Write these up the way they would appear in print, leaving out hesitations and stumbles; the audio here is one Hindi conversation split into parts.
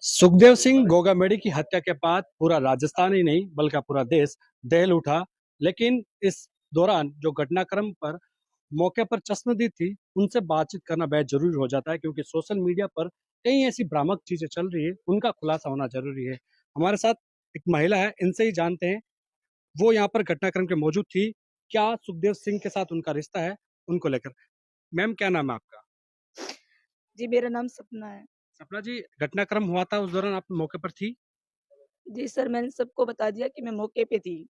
सुखदेव सिंह गोगामेडी की हत्या के बाद पूरा राजस्थान ही नहीं बल्कि पूरा देश दहल उठा। लेकिन इस दौरान जो घटनाक्रम पर मौके पर चश्मदीद थी उनसे बातचीत करना बेहद जरूरी हो जाता है, क्योंकि सोशल मीडिया पर कई ऐसी भ्रामक चीजें चल रही है, उनका खुलासा होना जरूरी है। हमारे साथ एक महिला है, इनसे ही जानते हैं। वो यहाँ पर घटनाक्रम के मौजूद थी, क्या सुखदेव सिंह के साथ उनका रिश्ता है, उनको लेकर। मैम, क्या नाम है आपका? जी, मेरा नाम सपना है। सपना जी, घटनाक्रम हुआ था उस दौरान आप मौके पर थी? जी सर, मैंने सबको बता दिया कि मैं मौके पे थी।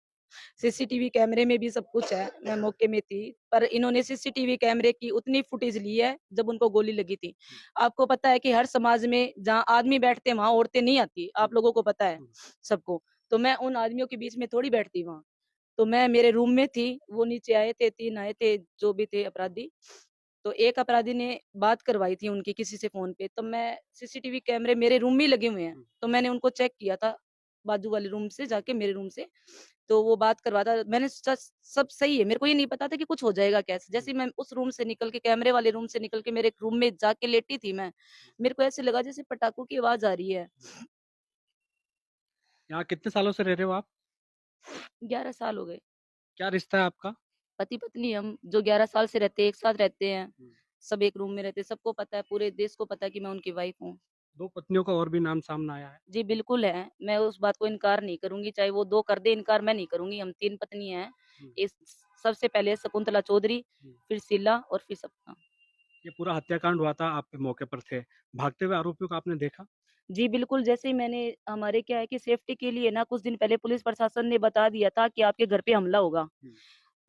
सीसीटीवी कैमरे में भी सब कुछ है, मैं मौके में थी। पर इन्होंने सीसीटीवी कैमरे की उतनी फुटेज ली है जब उनको गोली लगी थी। आपको पता है कि हर समाज में जहाँ आदमी बैठते हैं वहाँ औरतें नहीं आती, आप लोगों को पता है सबको। तो मैं उन आदमियों के बीच में थोड़ी बैठती वहाँ। तो मैं मेरे रूम में थी, वो नीचे आए थे, 3 आए थे जो भी थे अपराधी। तो एक अपराधी ने बात करवाई थी उनकी किसी से फ़ोन पे, तो मैं सीसीटीवी कैमरे मेरे रूम में ही लगे हुए हैं, तो मैंने उनको चेक किया था, बाजू वाले रूम से जाके मेरे रूम से, तो वो बात करवाता मैंने सच सब सही है, मेरे को ये नहीं पता था कि कुछ हो जाएगा कैसे? जैसे ही मैं उस रूम से निकल के कैमरे वाले रूम से निकल के मेरे रूम में जाके लेटी थी मैं, मेरे को ऐसे लगा जैसे पटाखों की आवाज़ आ रही है। यहाँ कितने सालों से रह रहे हो आप? 11 साल हो गए, क्या रिश्ता है आपका? पति-पत्नी हम जो 11 साल से रहते हैं, एक साथ रहते हैं, सब एक रूम में रहते हैं, सबको पता है, पूरे देश को पता है कि मैं उनकी वाइफ़ हूँ। दो पत्नियों का और भी नाम सामने आया है। जी, बिल्कुल है। मैं उस बात को इनकार नहीं करूँगी, चाहे वो 2 कर दे इनकार मैं नहीं करूँगी, हम 3 पत्नियाँ हैं। हम्म, इस सबसे पहले शकुंतला चौधरी, हम्म। फिर शीला और फिर सपना। ये पूरा हत्याकांड हुआ था, आप मौके पर थे। भागते हुए आरोपियों को आपने देखा? जी, बिल्कुल, जैसे ही मैंने हमारे क्या है कि सेफ्टी के लिए ना कुछ दिन पहले पुलिस प्रशासन ने बता दिया था कि आपके घर पे हमला होगा। हम्म,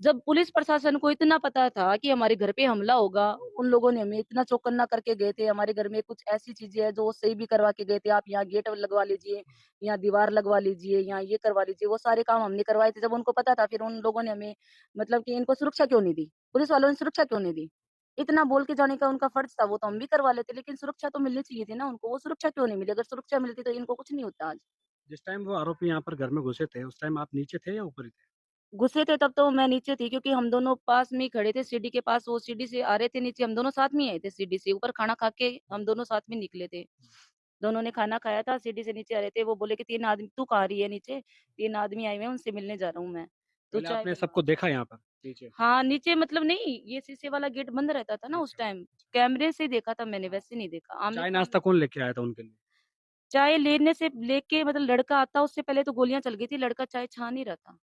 जब पुलिस प्रशासन को इतना पता था कि हमारे घर पे हमला होगा, उन लोगों ने हमें इतना चौकन्ना करके गए थे। हमारे घर में कुछ ऐसी चीज़ें हैं जो वो सही भी करवा के गए थे। आप यहाँ गेट लगवा लीजिए, यहाँ दीवार लगवा लीजिए, यहाँ ये करवा लीजिए। वो सारे काम हमने करवाए थे। जब उनको पता था फिर उन लोगों ने हमें मतलब कि इनको सुरक्षा क्यों नहीं दी? पुलिस वालों ने सुरक्षा क्यों नहीं दी? इतना बोल के जाने का उनका फर्ज़ था, वो तो हम भी करवा लेते, लेकिन सुरक्षा तो मिलनी चाहिए थी ना उनको। वो सुरक्षा क्यों नहीं मिली? अगर सुरक्षा मिलती तो इनको कुछ नहीं होता आज। जिस टाइम वो आरोपी यहाँ पर घर में घुसे थे, उस टाइम आप नीचे थे या ऊपर ही थे? घुसे थे तब तो मैं नीचे थी क्योंकि हम दोनों पास में ही खड़े थे सीढ़ी के पास, वो सीढ़ी से आ रहे थे नीचे, हम दोनों साथ में ही आए थे सीढ़ी से, ऊपर खाना खा के हम दोनों साथ में निकले थे। दोनों ने खाना खाया था, सीढ़ी से नीचे आ रहे थे, वो बोले कि 3 आदमी तू कहाँ आ रही है नीचे? 3 आदमी आए हुए हैं, उनसे मिलने जा रहा हूँ मैं, तू पहले चाय आपने बनवा। सबको देखा यहाँ पर नीचे? हाँ, नीचे मतलब नहीं, ये शीशे वाला गेट बंद रहता था ना उस अच्छा, टाइम, अच्छा। कैमरे से देखा था मैंने, वैसे नहीं देखा, चाय आमने-सामने नाश्ता नहीं। कौन लेके आया था उनके लिए? चाय लेने से लेके मतलब लड़का आता उससे पहले तो गोलियाँ चल गई थी, लड़का चाय छान ही रहा था।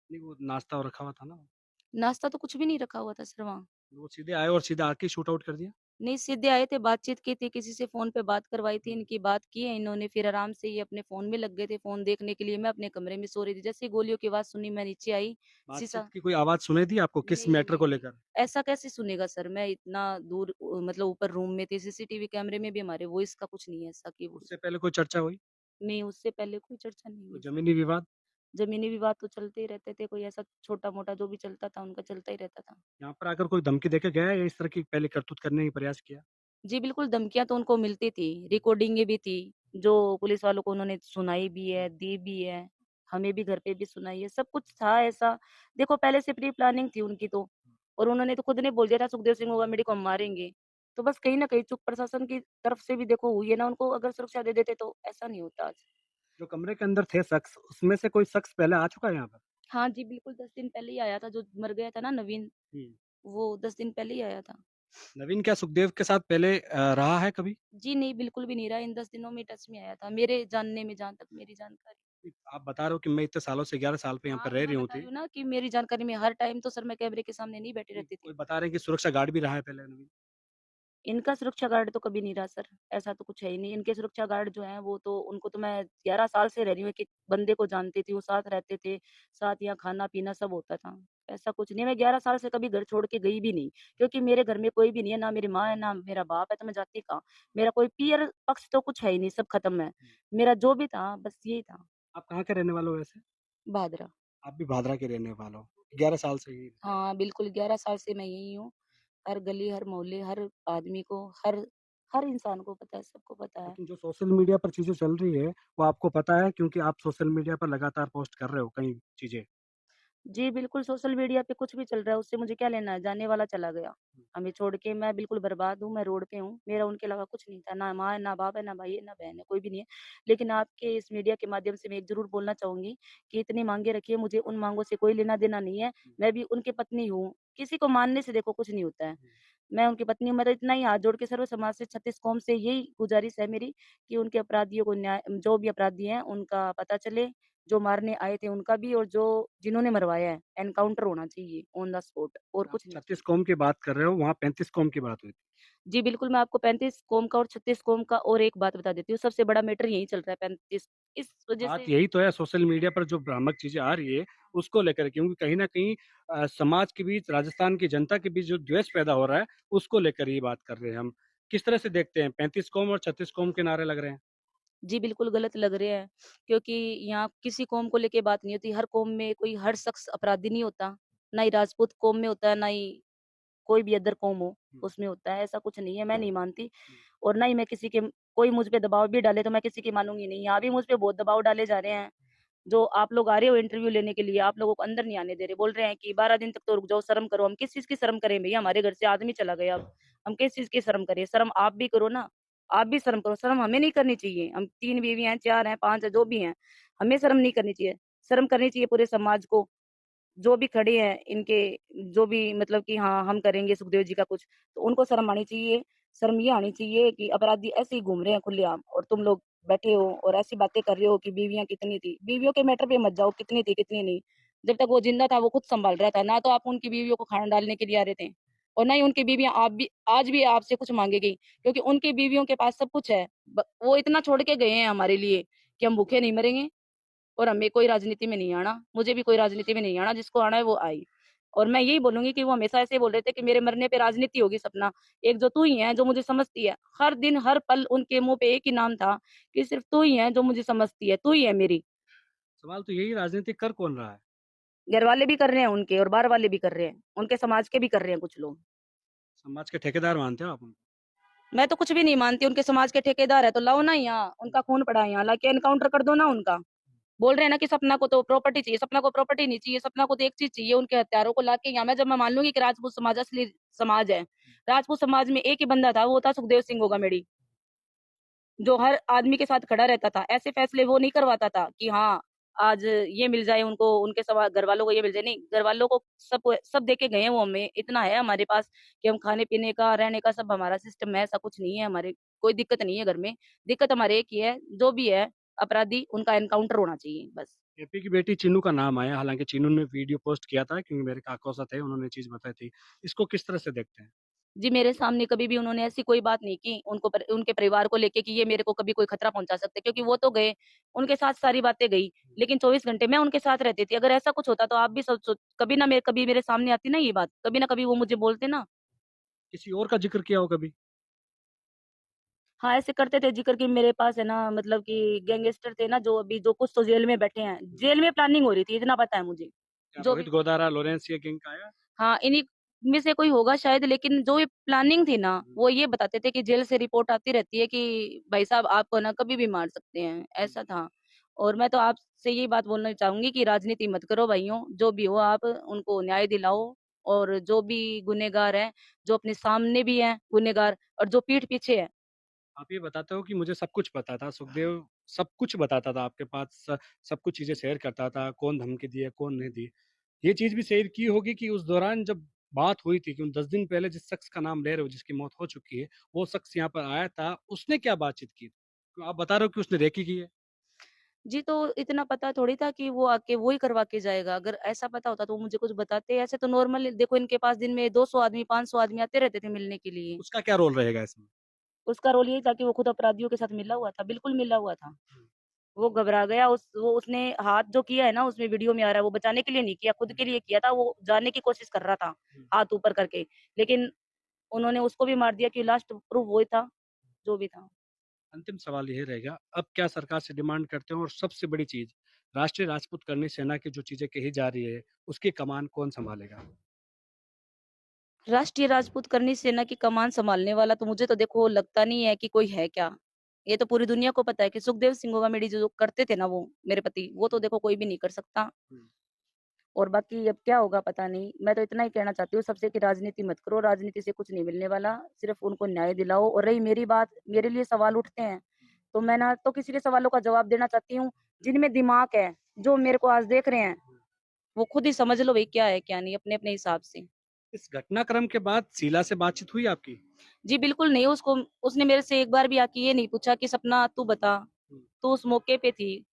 नहीं, वो नाश्ता और रखा हुआ था ना। नाश्ता तो कुछ भी नहीं रखा हुआ था सर वहाँ। वो सीधे आए और सीधे आके शूट आउट कर दिया? नहीं, सीधे आए थे, बातचीत की थी, किसी से फ़ोन पे बात करवाई थी, हम्म। इनकी बात की है इन्होंने, फिर आराम से ये अपने फ़ोन में लग गए थे, फ़ोन देखने के लिए, मैं अपने कमरे में सो रही थी। जैसे ही गोलियों की आवाज़ सुनी, मैं नीचे आई, बातचीत शीशा की कोई आवाज सुनाई दी आपको किस नहीं, मैटर को नहीं, लेकर? ऐसा कैसे सुनेगा सर? मैं इतना दूर मतलब ऊपर रूम में थी, सीसीटीवी कैमरे में भी हमारे वॉइस का कुछ नहीं है ऐसा कि वो उससे पहले कोई चर्चा हुई? नहीं, उससे पहले कोई चर्चा नहीं कोई हुई सर। जमीनी विवाद? ज़मीनी विवाद तो चलते ही रहते थे, कोई ऐसा छोटा-मोटा जो भी चलता था, उनका चलता ही रहता था। यहाँ पर आकर कोई धमकी देके गया है या इस तरह की पहले करतूत करने की प्रयास किया? जी, बिल्कुल, धमकियाँ तो उनको मिलती थी, रिकॉर्डिंगें भी थी, जो पुलिस वालों को उन्होंने सुनाई भी है, दी भी है, हमें भी घर पे भी सुनाई है, सब कुछ था ऐसा। देखो पहले से प्री प्लानिंग थी उनकी तो, और उन्होंने तो खुद ने बोल दिया था सुखदेव सिंह गौरमेंट को हम मारेंगे। तो बस कहीं न कहीं चूक प्रशासन की तरफ से भी देखो हुई है ना, उनको अगर सुरक्षा दे देते तो ऐसा नहीं होता आज। जो कमरे के अंदर थे शख्स, उसमें से कोई शख्स पहले आ चुका है यहाँ पर? हाँ जी, बिल्कुल 10 दिन पहले ही आया था, जो मर गया था ना नवीन, हम्म। वो 10 दिन पहले ही आया था। नवीन क्या सुखदेव के साथ पहले रहा है कभी? जी नहीं, बिल्कुल भी नहीं रहा, इन 10 दिनों में टच में आया था, मेरे जानने में जहाँ तक मेरी जानकारी। आप बता रहे हो कि मैं इतने सालों से 11 साल पे यहाँ पर हाँ, रह रही मैं हूँ बता थी। रही हूँ ना कि मेरी जानकारी में हर टाइम तो सर मैं कैमरे के सामने नहीं बैठी रहती थी। कोई बता रहे हैं कि सुरक्षा गार्ड भी रहा है पहले नवीन। इनका सुरक्षा गार्ड तो कभी नहीं रहा सर, ऐसा तो कुछ है ही नहीं। इनके सुरक्षा गार्ड जो हैं वो तो उनको तो मैं 11 साल से रह रही हूँ, एक-एक बंदे को जानती थी, वो साथ रहते थे, साथ यहाँ खाना-पीना सब होता था। ऐसा कुछ नहीं है, मैं 11 साल से कभी घर छोड़ के गई भी नहीं, क्योंकि मेरे घर में कोई भी नहीं है, ना मेरी माँ है, ना मेरा बाप है, तो मैं जाती कहाँ? मेरा कोई पीयर पक्ष तो कुछ है ही नहीं, सब खत्म है। मेरा जो भी था बस यही था, आप कहाँ के रहने वाले हो वैसे? भादरा। आप भी भादरा के रहने वाले हो? 11 साल से ही? हाँ, बिल्कुल 11 साल से मैं यहीं हूँ। हर गली, हर मोहल्ले, हर आदमी को, हर हर इंसान को पता है, सबको पता है। लेकिन जो सोशल मीडिया पर चीज़ें चल रही है, वो आपको पता है क्योंकि आप सोशल मीडिया पर लगातार पोस्ट कर रहे हो कई चीज़ें। जी, बिल्कुल सोशल मीडिया पे कुछ भी चल रहा है, उससे मुझे क्या लेना है, जाने वाला चला गया। हमें छोड़ के मैं बिल्कुल बर्बाद हूँ, मैं रोड पे हूँ, मेरा उनके अलावा कुछ नहीं था, ना माँ है, ना बाप है, ना भाई है, ना बहन है, कोई भी नहीं है। लेकिन आपके इस मीडिया के माध्यम से मैं एक ज़रूर बोलना चाहूँगी कि इतनी माँगें रखिए, मुझे उन माँगों से कोई लेना-देना नहीं है, मैं भी उनकी पत्नी हूँ। किसी को मानने से देखो कुछ नहीं होता है। मैं उनकी पत्नी हूँ, मैं तो इतना ही हाथ जोड़ के सर्व समाज से 36 कौम से यही गुज़ारिश है मेरी कि उनके अपराधियों को न्याय जो भी अपराधी हैं, उनका पता चले, जो मारने आए थे उनका भी और जो जिन्होंने मरवाया है, एनकाउंटर होना चाहिए ऑन द स्पॉट और आप कुछ नहीं 36 चाहिए। कौम की बात कर रहे हो, वहाँ 35 कौम की बात हुई थी। जी, बिल्कुल, मैं आपको 35 कौम का और 36 कौम का और एक बात बता देती हूँ, सबसे बड़ा मैटर यही चल रहा है 35 इस वज़ह बात से यही तो है, सोशल मीडिया पर जो भ्रामक चीज़ें आ रही है, उसको लेकर, क्योंकि कहीं न कहीं समाज के बीच, राजस्थान की जनता के बीच जो द्वेष पैदा हो रहा है, उसको लेकर ये बात कर रहे हैं हम। किस तरह से देखते हैं, 35 कौम और 36 कौम के नारे लग रहे हैं? जी, बिल्कुल गलत लग रहे हैं, क्योंकि यहाँ किसी कौम को लेके बात नहीं होती, हर कौम में कोई हर शख्स अपराधी नहीं होता, ना ही राजपूत कौम में होता है, ना ही कोई भी अदर कौम हो, हुँ, उसमें होता है, ऐसा कुछ नहीं है, मैं नहीं मानती हुँ, और ना ही मैं किसी के कोई मुझ पे दबाव भी डाले तो मैं किसी की मानूँगी नहीं। यहाँ भी मुझ पे बहुत दबाव डाले जा रहे हैं, जो आप लोग आ रहे हो इंटरव्यू लेने के लिए, आप लोगों को अंदर नहीं आने दे रहे, बोल रहे हैं कि 12 दिन तक तो रुक जाओ, शर्म करो। हम किस चीज़ की शर्म करें भैया? हमारे घर से आदमी चला गया अब, हम किस चीज़ की शर्म करें? शर्म आप भी करो ना, आप भी शर्म करो, शर्म हमें नहीं करनी चाहिए। हम 3 बीवी हैं, 4 हैं, 5 हैं, जो भी हैं, हमें शर्म नहीं करनी चाहिए। शर्म करनी चाहिए पूरे समाज को। जो भी खड़े हैं इनके जो भी मतलब कि हाँ, हम करेंगे सुखदेव जी का कुछ, तो उनको शर्म आनी चाहिए। शर्म ये आनी चाहिए कि अपराधी ऐसे ही घूम रहे हैं खुलेआम और तुम लोग बैठे हो और ऐसी बातें कर रहे हो कि बीवियाँ कितनी थी। बीवियों के मैटर पे मत जाओ कितनी थी, कितनी नहीं। जब तक वो ज़िंदा था वो खुद सँभाल रहा था, ना तो आप उनकी बीवियों को खाना डालने के लिए आ रहे थे और ना ही उनकी बीवियाँ आप भी आज भी आपसे कुछ माँगेगी क्योंकि उनकी बीवियों के पास सब कुछ है। वो इतना छोड़ के गए हैं हमारे लिए कि हम भूखे नहीं मरेंगे। और हमें कोई राजनीति में नहीं आना, मुझे भी कोई राजनीति में नहीं आना, जिसको आना है वो आए। और मैं यही बोलूँगी कि वो हमेशा ऐसे बोल रहे थे कि मेरे मरने पे राजनीति होगी सपना, एक जो तू ही है जो मुझे समझती है। हर दिन, हर पल उनके मुँह पे एक ही नाम था कि सिर्फ़ तू ही है जो मुझे समझती है, तू ही है मेरी। सवाल तो यही, राजनीति कर कौन रहा है? घरवाले भी कर रहे हैं उनके और बाहर वाले भी कर रहे हैं, उनके समाज के भी कर रहे हैं कुछ लोग। समाज के ठेकेदार मानते हो आप उनको? मैं तो कुछ भी नहीं मानती, उनके समाज के ठेकेदार है तो लाओ ना यहाँ, उनका खून पड़ा है यहाँ, लाके एनकाउंटर कर दो ना उनका। बोल रहे हैं ना कि सपना को तो प्रॉपर्टी चाहिए, सपना को प्रॉपर्टी नहीं चाहिए, सपना को तो एक चीज़ चाहिए, उनके हत्यारों को लाके यहाँ मैं जब मैं मान लूँगी कि राजपूत समाज असली समाज है। राजपूत समाज में एक ही बंदा था, वो था सुखदेव सिंह गोगामेडी, जो हर आदमी के साथ खड़ा रहता था। ऐसे फैसले वो नहीं करवाता था कि हाँ, आज ये मिल जाए उनको, उनके सवा घरवालों को ये मिल जाए, नहीं, घरवालों को सब दे के गए हैं वो हमें। इतना है हमारे पास कि हम खाने-पीने का, रहने का सब हमारा सिस्टम है, ऐसा कुछ नहीं है हमारे कोई दिक्कत नहीं है घर में। दिक्कत हमारे एक ही है, जो भी है अपराधी, उनका एनकाउंटर होना चाहिए, बस। एपी की बेटी चिन्नू का नाम आया, हालाँकि चिन्नू ने वीडियो पोस्ट किया था, क्योंकि मेरे काका साथ थे, उन्होंने चीज़ बताई थी। इसको किस तरह से देखते हैं? जी, मेरे सामने कभी भी उन्होंने ऐसी कोई बात नहीं की, उनके परिवार को लेके कि ये मेरे को कभी कोई खतरा पहुँचा सकते हैं, क्योंकि वो तो गए, उनके साथ सारी बातें गई, लेकिन 24 घंटे मैं उनके साथ रहती थी। अगर ऐसा कुछ होता तो आप भी सोचो कभी मेरे सामने आती ना ये बात, कभी ना कभी वो मुझे बोलते ना। किसी और का ज़िक्र किया हो कभी? हाँ, ऐसे करते थे ज़िक्र कि मेरे पास है ना मतलब कि गैंगस्टर थे ना जो कुछ तो जेल में बैठे हैं। जेल में प्लानिंग हो रही थी, इतना पता है मुझे। क्या जो भी रोहित गोदारा, लॉरेंस, ये गैंग का आया? हाँ, इन्हीं में से कोई होगा शायद, लेकिन जो ये प्लानिंग थी ना, वो ये बताते थे कि जेल से रिपोर्ट आती रहती है कि भाई साहब आपको ना कभी भी मार सकते हैं, ऐसा था। और मैं तो आपसे यही बात बोलना चाहूँगी कि राजनीति मत करो भाइयों, जो भी हो आप उनको न्याय दिलाओ और जो भी गुनहगार हैं, जो अपने सामने भी हैं गुनहगार और जो पीठ पीछे हैं। आप ये बताते हो कि मुझे सब कुछ पता था, सुखदेव सब कुछ बताता था आपके पास, सब कुछ चीज़ें शेयर करता था, कौन धमकी दिए, कौन नहीं दी। ये चीज़ भी शेयर की होगी कि उस दौरान जब बात हुई थी, कि उन 10 दिन पहले जिस शख्स का नाम ले रहे हो, जिसकी मौत हो चुकी है, वो शख्स यहाँ पर आया था, उसने क्या बातचीत की? तो आप बता रहे हो कि उसने रेकी की है। जी, तो इतना पता थोड़ी था कि वो आके वो ही करवा के जाएगा। अगर ऐसा पता होता तो वो मुझे कुछ बताते। ऐसे तो नॉर्मल देखो इनके पास दिन में 200 आदमी, 500 आदमी आते रहते थे मिलने के लिए। उसका क्या रोल रहेगा इसमें? उसका रोल यही था कि वो खुद अपराधियों के साथ मिला हुआ था, बिल्कुल मिला हुआ था। वो घबरा गया, उसने हाथ जो किया है ना उसमें वीडियो में आ रहा है, वो बचाने के लिए नहीं किया, खुद के लिए किया था, वो जाने की कोशिश कर रहा था, हाथ ऊपर करके। लेकिन उन्होंने उसको भी मार दिया कि लास्ट प्रूफ वही था, जो भी था। अंतिम सवाल यही रहेगा, अब क्या सरकार से डिमांड करते हो, और सबसे बड़ी चीज़, राष्ट्रीय राजपूत करनी सेना की जो चीज़ें कही जा रही है, उसकी कमान कौन सँभालेगा? राष्ट्रीय राजपूत करनी सेना की कमान सँभालने वाला तो मुझे तो देखो लगता नहीं है कि कोई है क्या। ये तो पूरी दुनिया को पता है कि सुखदेव सिंह होगामेडी जो करते थे ना वो, मेरे पति, वो तो देखो कोई भी नहीं कर सकता। हुँ। और बाकी अब क्या होगा पता नहीं। मैं तो इतना ही कहना चाहती हूँ सबसे कि राजनीति मत करो, राजनीति से कुछ नहीं मिलने वाला, सिर्फ उनको न्याय दिलाओ। और रही मेरी बात, मेरे लिए सवाल उठते हैं, तो मैं ना तो किसी के सवालों का जवाब देना चाहती हूँ जिनमें दिमाग है, जो मेरे को आज देख रहे हैं, वो खुद ही समझ लो भाई क्या है क्या नहीं, अपने-अपने हिसाब से। इस घटनाक्रम के बाद शीला से बातचीत हुई आपकी? जी, बिल्कुल नहीं, उसने मेरे से एक बार भी आके ये नहीं पूछा कि सपना तू बता, तू उस मौके पे थी,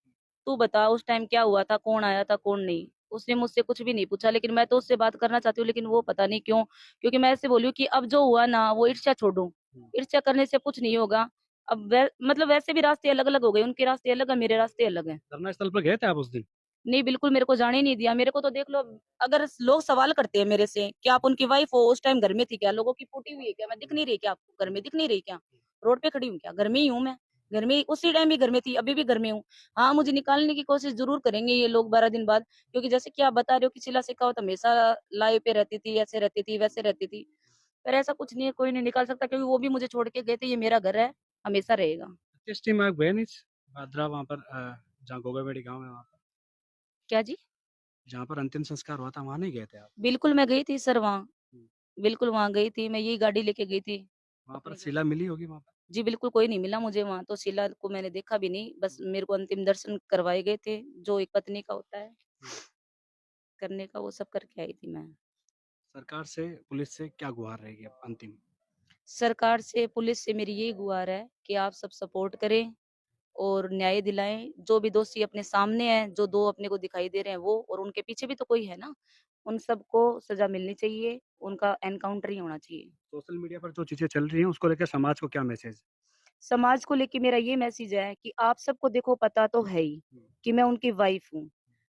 तू बता उस टाइम क्या हुआ था, कौन आया था, कौन नहीं? उसने मुझसे कुछ भी नहीं पूछा, लेकिन मैं तो उससे बात करना चाहती हूँ, लेकिन वो पता नहीं क्यों? क्योंकि मैं ऐसे बोली हूँ कि अब जो हुआ ना, वो ईर्ष्या छोड़ो, ईर्ष्या करने से कुछ नहीं होगा। अब मतलब वैसे भी रास्ते अलग-अलग हो गए, उनके रास्ते अलग हैं, मेरे रास्ते अलग हैं। धरना स्थल पर गए थे आप उस दिन? नहीं, बिल्कुल मेरे को जाने ही नहीं दिया। मेरे को तो देख लो, अगर लोग सवाल करते हैं मेरे से कि आप उनकी वाइफ हो, उस टाइम घर में थी क्या? लोगों की फूटी हुई है क्या? मैं दिख नहीं रही क्या आपको? घर में दिख नहीं रही क्या? रोड पे खड़ी हूँ क्या? घर में ही हूँ मैं। घर में ही उसी टाइम भी घर में थी, अभी भी घर में हूँ। हाँ, मुझे निकालने की कोशिश ज़रूर करेंगे ये लोग 12 दिन बाद, क्योंकि जैसे कि आप बता रहे हो कि शीला शेखावत हमेशा लाइव पे रहती थी, ऐसे रहती थी, वैसे रहती थी। पर ऐसा कुछ नहीं है, कोई नहीं निकाल सकता, क्योंकि वो भी मुझे छोड़ के गए थे। ये मेरा घर है, हमेशा रहेगा। किस टीम आप गए नहीं? भादरा वहाँ पर जहाँ गोगामेडी गाँव है वहाँ पर, क्या जी? जहाँ पर अंतिम संस्कार हुआ था वहाँ नहीं गए थे आप? बिल्कुल मैं गई थी सर वहाँ। हुँ। बिल्कुल वहाँ गई थी, मैं यही गाड़ी लेके गई थी, वहाँ पर अपनी गाड़ी। शीला मिली होगी वहाँ पर? जी, बिल्कुल कोई नहीं मिला मुझे वहाँ, तो शीला को मैंने देखा भी नहीं, बस मेरे को अंतिम दर्शन करवाए गए थे, जो एक पत्नी का होता है, हुँ। करने का, वो सब करके आई थी मैं। सरकार से, पुलिस से क्या गुहार रहेगी अब अंतिम? सरकार से, पुलिस से मेरी यही गुहार है कि आप सब सपोर्ट करें और न्याय दिलाएँ, जो भी दोषी अपने सामने हैं, जो 2 अपने को दिखाई दे रहे हैं वो, और उनके पीछे भी तो कोई है ना, उन सबको सज़ा मिलनी चाहिए, उनका एनकाउंटर ही होना चाहिए। सोशल मीडिया पर जो चीज़ें चल रही हैं उसको लेकर समाज को क्या मैसेज? समाज को लेके मेरा ये मैसेज है कि आप सबको देखो पता तो है ही हुँ। कि मैं उनकी वाइफ हूँ।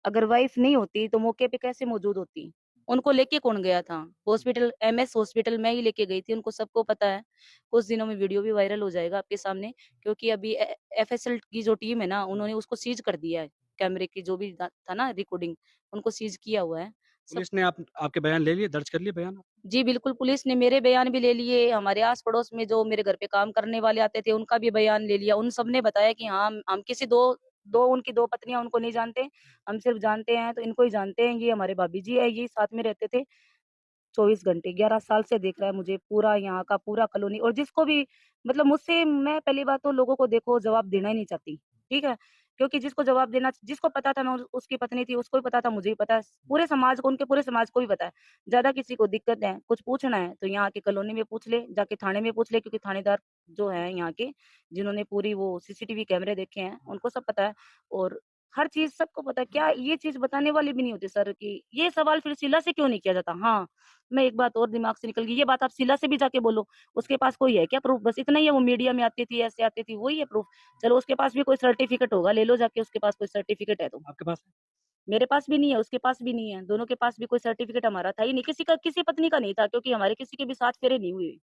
अगर वाइफ नहीं होती तो मौके पे कैसे मौजूद होती? उनको लेके कौन गया था? हॉस्पिटल, एमएस हॉस्पिटल मैं ही लेके गई थी, उनको सबको पता है। कुछ दिनों में वीडियो भी वायरल हो जाएगा आपके सामने, क्योंकि अभी एफएसएल की जो टीम है ना, उन्होंने उसको सीज कर दिया है। कैमरे की जो भी था ना रिकॉर्डिंग, उनको सीज किया हुआ है। सब। पुलिस ने आप आपके बयान ले लिए, दर्ज कर लिए बयान? जी, बिल्कुल, पुलिस ने मेरे बयान भी ले लिए, हमारे आस-पड़ोस में जो मेरे घर पे काम करने वाले आते थे, उनका भी बयान ले लिया। उन सब ने बताया कि हाँ, हम किसी 2 उनकी 2 पत्नियाँ उनको नहीं जानते, हम सिर्फ़ जानते हैं तो इनको ही जानते हैं, ये हमारे भाभी जी हैं, ये साथ में रहते थे। 24 घंटे 11 साल से देख रहा है मुझे पूरा यहाँ का पूरा कॉलोनी, और जिसको भी मतलब मुझसे, मैं पहली बात तो लोगों को देखो जवाब देना ही नहीं चाहती, ठीक है? क्योंकि जिसको जवाब देना, जिसको पता था मैं उसकी पत्नी थी, उसको भी पता था, मुझे भी पता है, पूरे समाज को, उनके पूरे समाज को भी पता है। ज़्यादा किसी को दिक्कत है, कुछ पूछना है तो यहाँ की कॉलोनी में पूछ ले, जाके थाने में पूछ ले, क्योंकि थानेदार जो हैं यहाँ के, जिन्होंने पूरी वो सीसीटीवी कैमरे देखे हैं, उनको सब पता है, और हर चीज़ सबको पता है। क्या ये चीज़ बताने वाली भी नहीं होती सर कि ये सवाल फिर शीला से क्यों नहीं किया जाता? हाँ, मैं एक बात और दिमाग से निकल गई, ये बात आप शीला से भी जाके बोलो, उसके पास कोई है क्या प्रूफ़? बस इतना ही है, वो मीडिया में आती थी, ऐसे आती थी, वही है प्रूफ़। चलो उसके पास भी कोई सर्टिफ़िकेट होगा, ले लो जाके, उसके पास कोई सर्टिफ़िकेट है तो। आपके पास है? मेरे पास भी नहीं है, उसके पास भी नहीं है, दोनों के पास भी कोई सर्टिफ़िकेट हमारा था ही नहीं, किसी का, किसी पत्नी का नहीं था, क्योंकि हमारे किसी के भी साथ फेरे नहीं हुए।